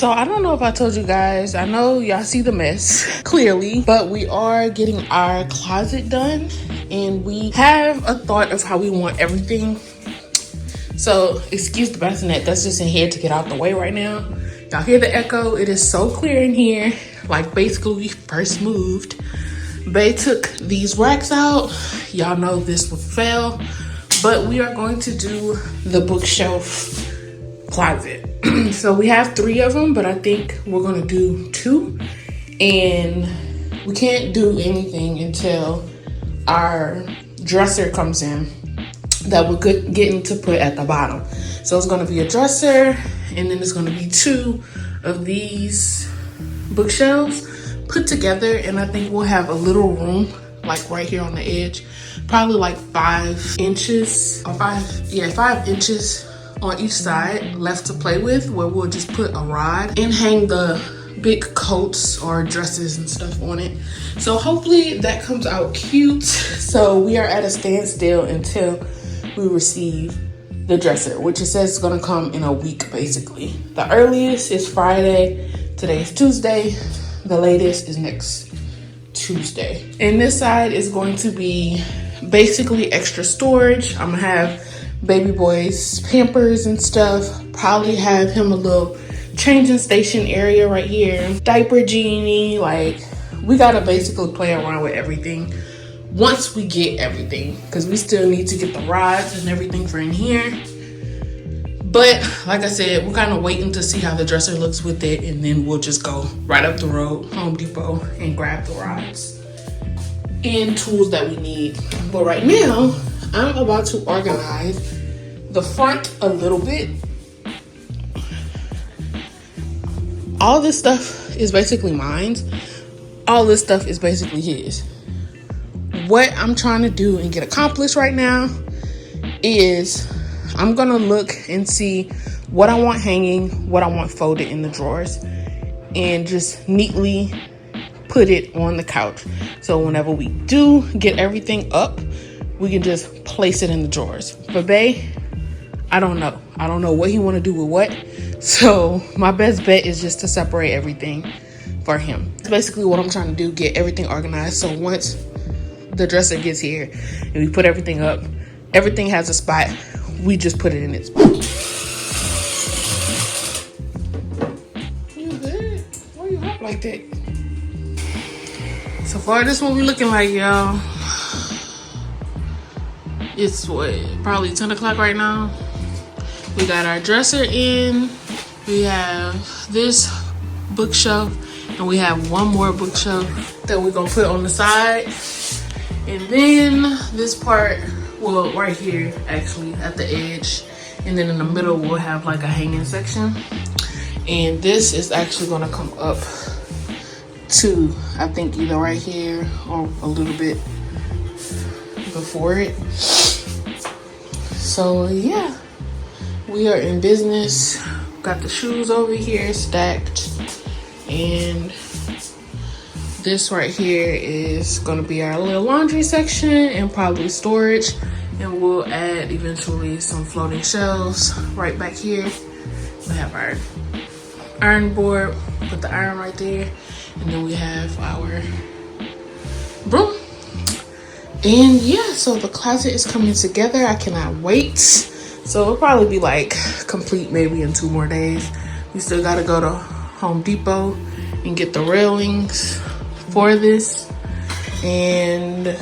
So I don't know if I told you guys, I know y'all see the mess clearly, but we are getting our closet done and we have a thought of how we want everything. So excuse the bassinet that's just in here to get out the way right now. Y'all hear the echo? It is so clear in here. Like basically we first moved. Bae took these racks out. Y'all know this would fail, but we are going to do the bookshelf closet. So we have 3 of them, but I think we're gonna do 2, and we can't do anything until our dresser comes in that we're getting to put at the bottom. So it's gonna be a dresser, and then it's gonna be 2 of these bookshelves put together, and I think we'll have a little room like right here on the edge, probably like 5 inches or 5 inches on each side left to play with, where we'll just put a rod and hang the big coats or dresses and stuff on it. So hopefully that comes out cute. So we are at a standstill until we receive the dresser, which it says is gonna come in a week basically. The earliest is Friday, today is Tuesday, the latest is next Tuesday. And this side is going to be basically extra storage. I'm gonna have baby boy's Pampers and stuff, probably have him a little changing station area right here, diaper genie. Like we gotta basically play around with everything once we get everything, because we still need to get the rods and everything for in here. But like I said, we're kind of waiting to see how the dresser looks with it, and then we'll just go right up the road, Home Depot, and grab the rods and tools that we need. But right now I'm about to organize the front a little bit. All this stuff is basically mine. All this stuff is basically his. What I'm trying to do and get accomplished right now is I'm gonna look and see what I want hanging, what I want folded in the drawers, and just neatly put it on the couch. So whenever we do get everything up, we can just place it in the drawers. But Bae, I don't know. I don't know what he want to do with what. So my best bet is just to separate everything for him. That's basically what I'm trying to do, get everything organized. So once the dresser gets here and we put everything up, everything has a spot. We just put it in its spot. You good? Why you hot like that? So far, this what we looking like, y'all. It's what, probably 10 o'clock right now. We got our dresser in. We have this bookshelf, and we have one more bookshelf that we're gonna put on the side. And then this part, well, right here, actually, at the edge. And then in the middle, we'll have like a hanging section. And this is actually gonna come up to, I think, either right here or a little bit before it. So yeah, we are in business. Got the shoes over here stacked, and this right here is gonna be our little laundry section and probably storage, and we'll add eventually some floating shelves right back here. We have our iron board, put the iron right there, and then we have our broom. And yeah, so the closet is coming together. I cannot wait. So it'll probably be like complete maybe in 2 more days. We still gotta go to Home Depot and get the railings for this and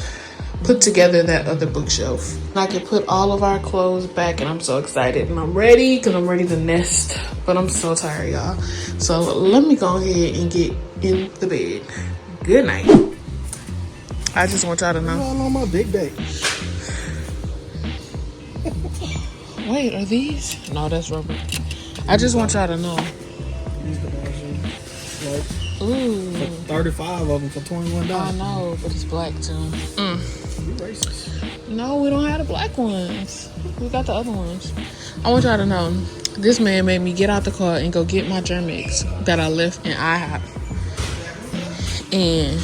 put together that other bookshelf. I can put all of our clothes back, and I'm so excited, and I'm ready because I'm ready to nest, but I'm so tired, y'all. So let me go ahead and get in the bed. Good night. I just want y'all to know. All on my big day. Wait, are these? No, that's rubber. I just want y'all to know. Use the version. Like, Ooh. 35 of them for $21. I know, but it's black too. You racist. No, we don't have the black ones. We got the other ones. I want y'all to know, this man made me get out the car and go get my Germ-X that I left in IHOP. And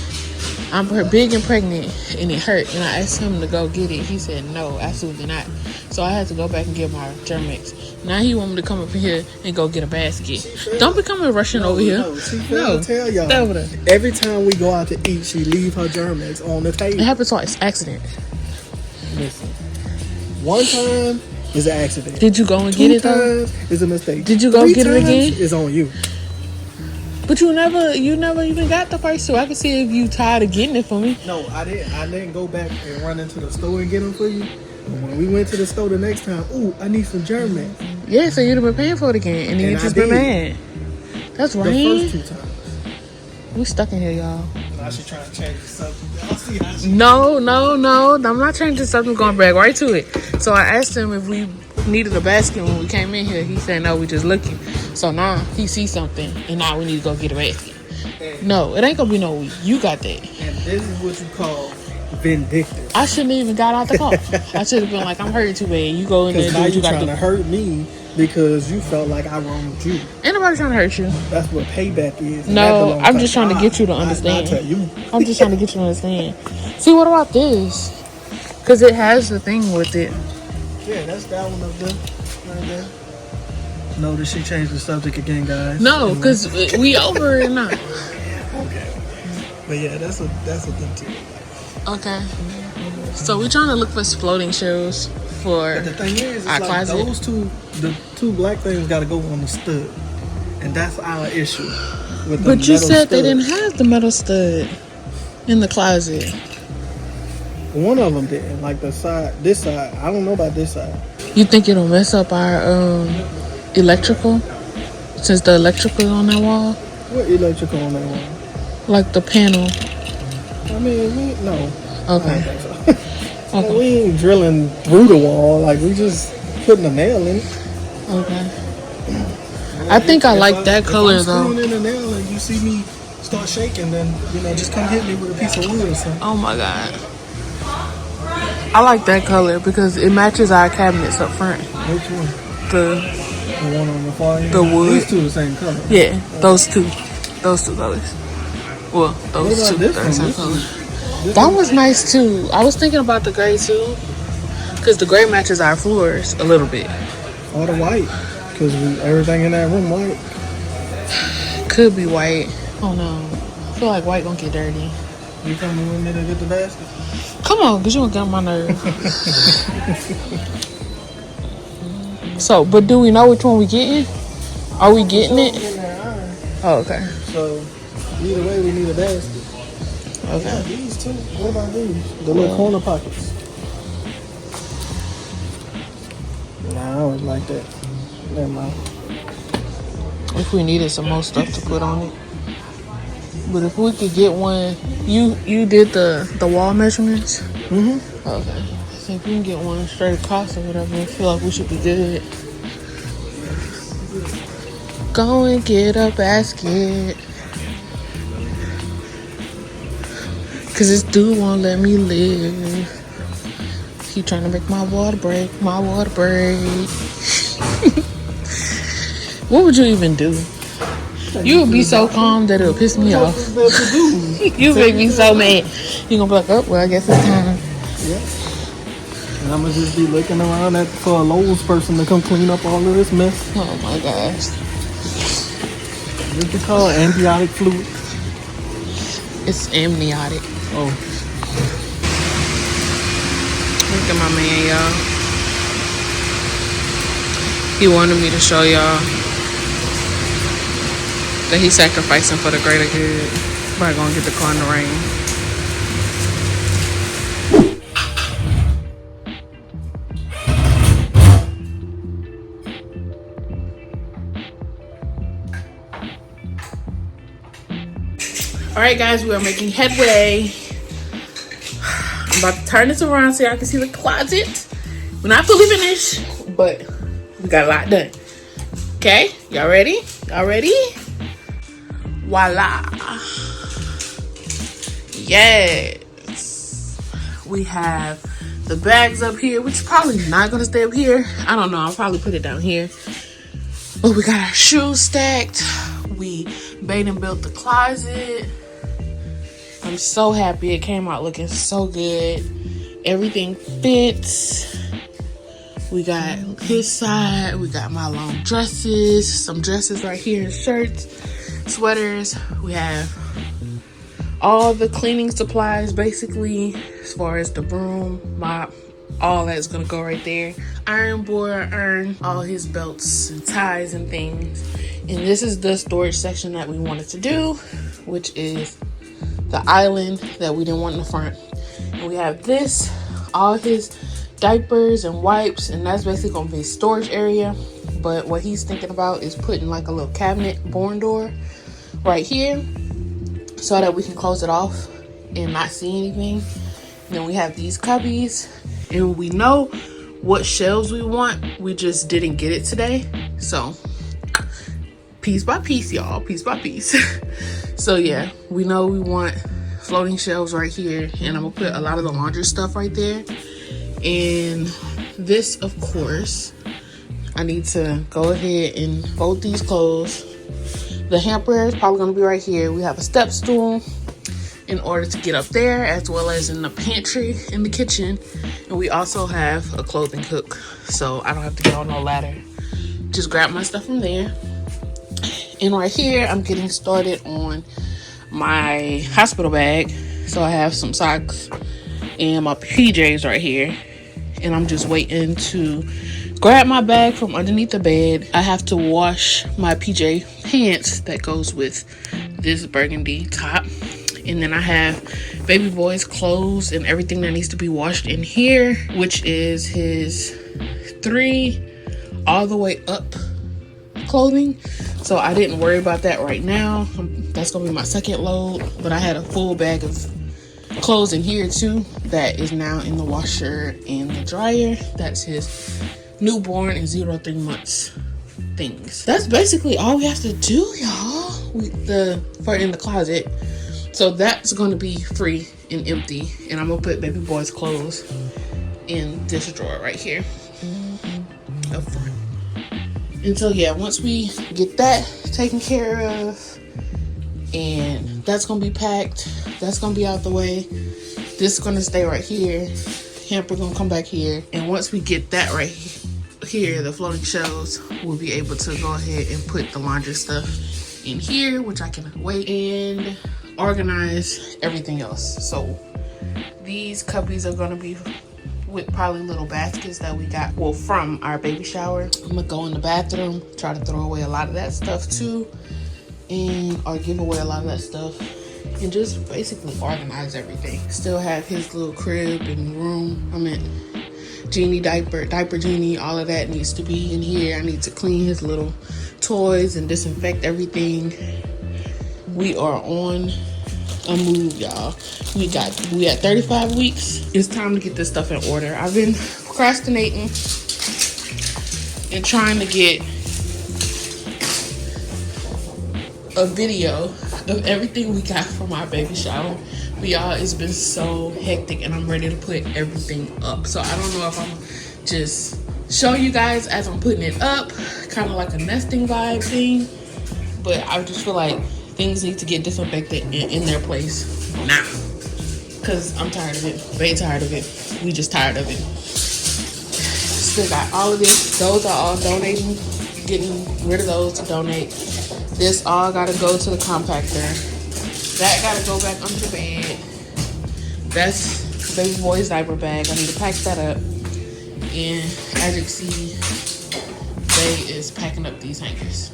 I'm big and pregnant, and it hurt. And I asked him to go get it. He said, no, absolutely not. So I had to go back and get my Germ-X. Now he want me to come up here and go get a basket. Don't be coming rushing over here. No, she failed to tell y'all. Stay over there. Every time we go out to eat, she leave her Germans on the It table. happened twice. Accident. Listen, one time is an accident. Did you go and Two get it though? times is a mistake. Did you go 3 get it times again? is on you. But you never even got the first two. I can see if you tired of getting it for me. No, I didn't. I didn't go back and run into the store and get them for you. But when we went to the store the next time, ooh, I need some Germans. Yeah, so you'd have been paying for it again, and then And you I just been did. mad. That's The right. first 2 times. We stuck in here, y'all. Now she trying to change the subject. Y'all see how she... No. I'm not changing something. Going back right to it. So I asked him if we needed a basket when we came in here. He said no, we just looking. So now he sees something, and now we need to go get a basket. No, it ain't gonna be no we. You got that. And this is what you call vindictive. I shouldn't even got out the car. I should have been like, I'm hurting too bad. You go in there Because and do now what you you're gotta trying do. to hurt me because you felt like I wronged you. Ain't nobody trying to hurt you. That's what payback is. and No, that belongs I'm just trying to God, get you to not understand. to you. I'm just trying to get you to understand. See, what about this? Because it has the thing with it. Yeah, that's that one up there. Right there. Notice she changed the subject again, guys. No, because we over it now. Okay. But yeah, that's a thing too. Okay. So we're trying to look for floating shoes for But the thing is, it's our like closet. the two black things got to go on the stud, and that's our issue. With the But you metal said they stud. didn't have the metal stud in the closet. One of them didn't. Like this side. I don't know about this side. You think it'll mess up our electrical? Since the electrical on that wall? What electrical on that one? Like the panel. I mean, no. I don't Okay. think so. Like, Okay. we ain't drilling through the wall. Like, we just putting a nail in it. Okay. I think I like that color if I'm though. screwing in a nail and you see me start shaking, then, just come hit me with a piece of wood or something. Oh my god. I like that color because it matches our cabinets up front. Which one? The The one on the far end? The wood. These two the same color. yeah, those two colors. Well, What those about two this are the one? same This color. one- That was nice too. I was thinking about the gray too, because the gray matches our floors a little bit. Or the white. Because everything in that room white. Could be white. Oh no, I feel like white gonna get dirty. You coming with me to get the basket? Come on, cause you gonna get on my nerve. So, but do we know which one we getting? Are we getting it? In that iron. Oh, okay. So, either way, we need a basket. Yeah, Okay. these two. What about these? The little corner pockets. Nah, I always like that. Never mind. If we needed some more stuff to put on it. But if we could get one, you did the wall measurements? Mm-hmm. Okay. So if we can get one straight across or whatever, I feel like we should be good. Go and get a basket. Cause this dude won't let me live. He trying to make my water break. What would you even do? You would be so calm that it'll piss me off. What to do? You make me so mad. You gonna be like, oh, well, I guess it's time. Yeah. And I'm gonna just be looking around for a Lowe's person to come clean up all of this mess. Oh my gosh. What's it called? Antibiotic fluid. It's amniotic. Oh, Look at my man, y'all. He wanted me to show y'all that he's sacrificing for the greater good by going to get the car in the rain. All right, guys, we are making headway. I'm about to turn this around so y'all can see the closet. We're not fully finished, but we got a lot done. Okay, y'all ready? Y'all ready? Voila. Yes. We have the bags up here, which is probably not gonna stay up here. I don't know, I'll probably put it down here. But we got our shoes stacked. We made and built the closet. I'm so happy it came out looking so good. Everything fits. We got his side. We got my long dresses, some dresses right here, shirts, sweaters. We have all the cleaning supplies, basically, as far as the broom, mop, all that's gonna go right there. Iron board, all his belts and ties and things. And this is the storage section that we wanted to do, which is the island that we didn't want in the front. And we have this, all his diapers and wipes, and that's basically gonna be a storage area. But what he's thinking about is putting like a little cabinet barn door right here so that we can close it off and not see anything. And then we have these cubbies, and we know what shelves we want. We just didn't get it today. So piece by piece, y'all, piece by piece. So yeah, we know we want floating shelves right here, and I'm gonna put a lot of the laundry stuff right there. And this, of course, I need to go ahead and fold these clothes. The hamper is probably gonna be right here. We have a step stool in order to get up there, as well as in the pantry in the kitchen. And we also have a clothing hook, so I don't have to get on no ladder. Just grab my stuff from there. And right here, I'm getting started on my hospital bag. So I have some socks and my PJs right here. And I'm just waiting to grab my bag from underneath the bed. I have to wash my PJ pants that goes with this burgundy top. And then I have baby boy's clothes and everything that needs to be washed in here, which is his 3 all the way up clothing. So I didn't worry about that right now. That's gonna be my second load. But I had a full bag of clothes in here too that is now in the washer and the dryer. That's his newborn and 0 to 3 months things. That's basically all we have to do, y'all, for in the closet. So that's going to be free and empty, and I'm gonna put baby boy's clothes in this drawer right here up front. And so yeah, once we get that taken care of, and that's gonna be packed, that's gonna be out the way, this is gonna stay right here, hamper gonna come back here, and once we get that right here, the floating shelves, we'll be able to go ahead and put the laundry stuff in here, which I can wait, and organize everything else. So these cubbies are gonna be with probably little baskets that we got, well, from our baby shower. I'm gonna go in the bathroom, try to throw away a lot of that stuff too, or give away a lot of that stuff, and just basically organize everything. Still have his little crib and room. I mean, Genie diaper Genie, all of that needs to be in here. I need to clean his little toys and disinfect everything. We are on a move, y'all. We at 35 weeks. It's time to get this stuff in order. I've been procrastinating and trying to get a video of everything we got from our baby shower. But y'all, it's been so hectic, and I'm ready to put everything up. So I don't know if I'm just show you guys as I'm putting it up, kind of like a nesting vibe thing. But I just feel like things need to get disinfected in their place now, because I'm tired of it. They tired of it. We just tired of it. Still got all of this. Those are all donating, getting rid of those to donate. This all gotta go to the compactor. That gotta go back under the bed. That's baby boy's diaper bag. I need to pack that up. And as you can see, Bay is packing up these hangers.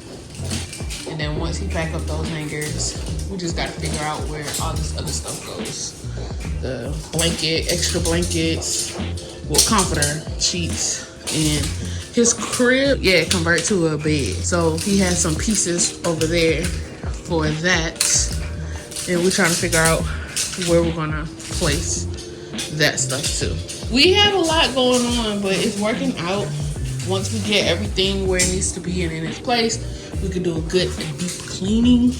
And then once he pack up those hangers, we just gotta figure out where all this other stuff goes. The blanket, extra blankets, well, comforter, sheets, and his crib, yeah, convert to a bed. So he has some pieces over there for that. And we're trying to figure out where we're gonna place that stuff too. We have a lot going on, but it's working out. Once we get everything where it needs to be and in its place, we can do a good deep cleaning.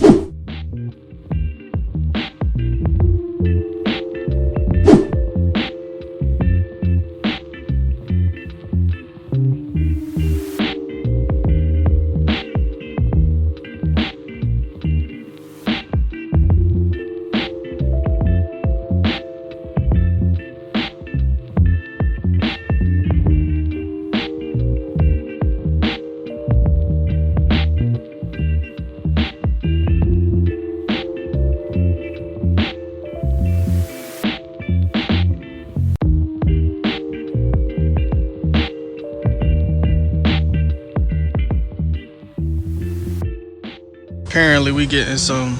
apparently we getting some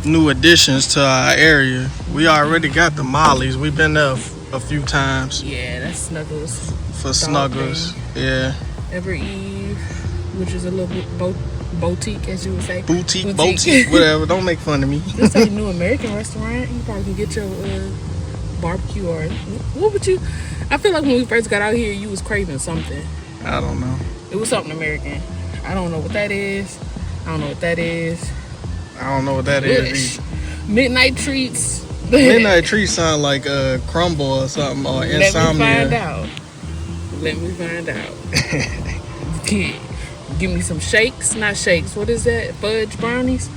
new additions to our area. We already got the Mollies. We've been there a few times. Yeah, that's Snuggles. For Snuggles. Yeah. Ever Eve, which is a little bit boutique, as you would say. Boutique, whatever. Don't make fun of me. This is a new American restaurant. You probably can get your barbecue or what would you? I feel like when we first got out here, you was craving something. I don't know. It was something American. I don't know what that is. I don't know what that is. Either. Midnight treats. Midnight treats sound like a crumble or something or insomnia. Let me find out. Give me some shakes, not shakes. What is that? Fudge brownies?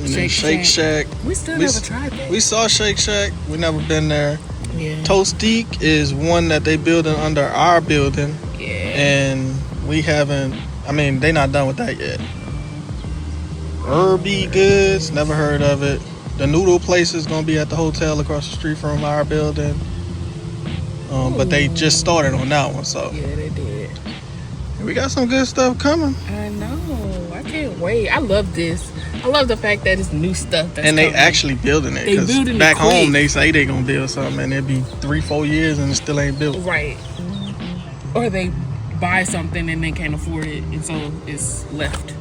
Shake Shack. We still never tried that. We saw Shake Shack. We never been there. Yeah. Toastique is one that they building under our building. Yeah. And we haven't. I mean, they not done with that yet. Irby Goods, never heard of it. The noodle place is gonna be at the hotel across the street from our building. But they just started on that one, so yeah, they did. We got some good stuff coming. I know. I can't wait. I love this. I love the fact that it's new stuff that's and they coming. actually building it. They building back it quick. home they say they gonna build something and it'd be 3-4 years and it still ain't built. Right. Or they buy something and they can't afford it and so it's left.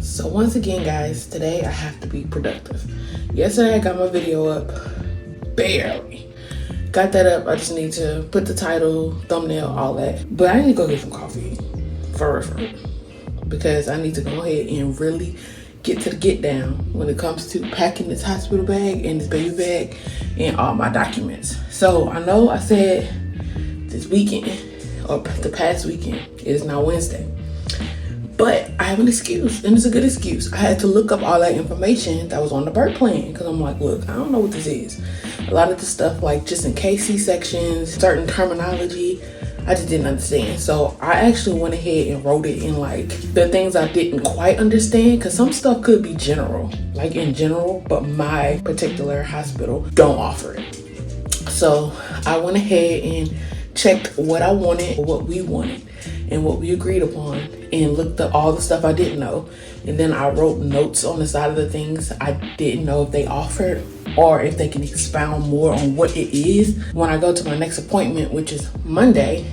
So once again, guys, today I have to be productive. Yesterday I got my video up. Barely. Got that up. I just need to put the title, thumbnail, all that. But I need to go get some coffee. For real. Because I need to go ahead and really get to the get down when it comes to packing this hospital bag and this baby bag and all my documents. So I know I said this weekend or the past weekend. It is now Wednesday. But I have an excuse, and it's a good excuse. I had to look up all that information that was on the birth plan because I'm like, look, I don't know what this is. A lot of the stuff, like just in case C-sections, certain terminology, I just didn't understand. So I actually went ahead and wrote it in like the things I didn't quite understand because some stuff could be general, like in general, but my particular hospital don't offer it. So I went ahead and checked what I wanted, what we wanted, and what we agreed upon, and looked up all the stuff I didn't know. And then I wrote notes on the side of the things I didn't know if they offered or if they can expound more on what it is. When I go to my next appointment, which is Monday,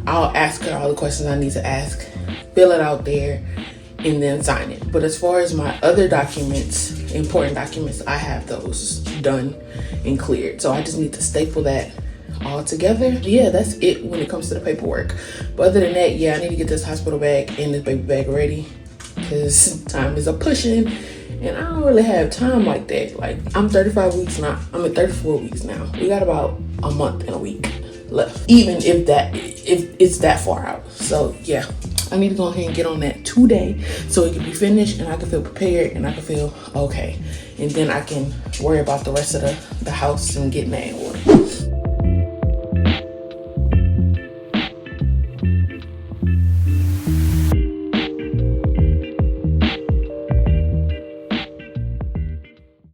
I'll ask her all the questions I need to ask, fill it out there, and then sign it. But as far as my other documents, important documents, I have those done and cleared. So I just need to staple that all together. Yeah, that's it when it comes to the paperwork. But other than that, yeah, I need to get this hospital bag and this baby bag ready because time is a pushing and I don't really have time like that. Like I'm 35 weeks now. I'm at 34 weeks now. We got about a month and a week left, even if it's that far out. So yeah, I need to go ahead and get on that today so it can be finished and I can feel prepared and I can feel okay, and then I can worry about the rest of the house and getting that in order.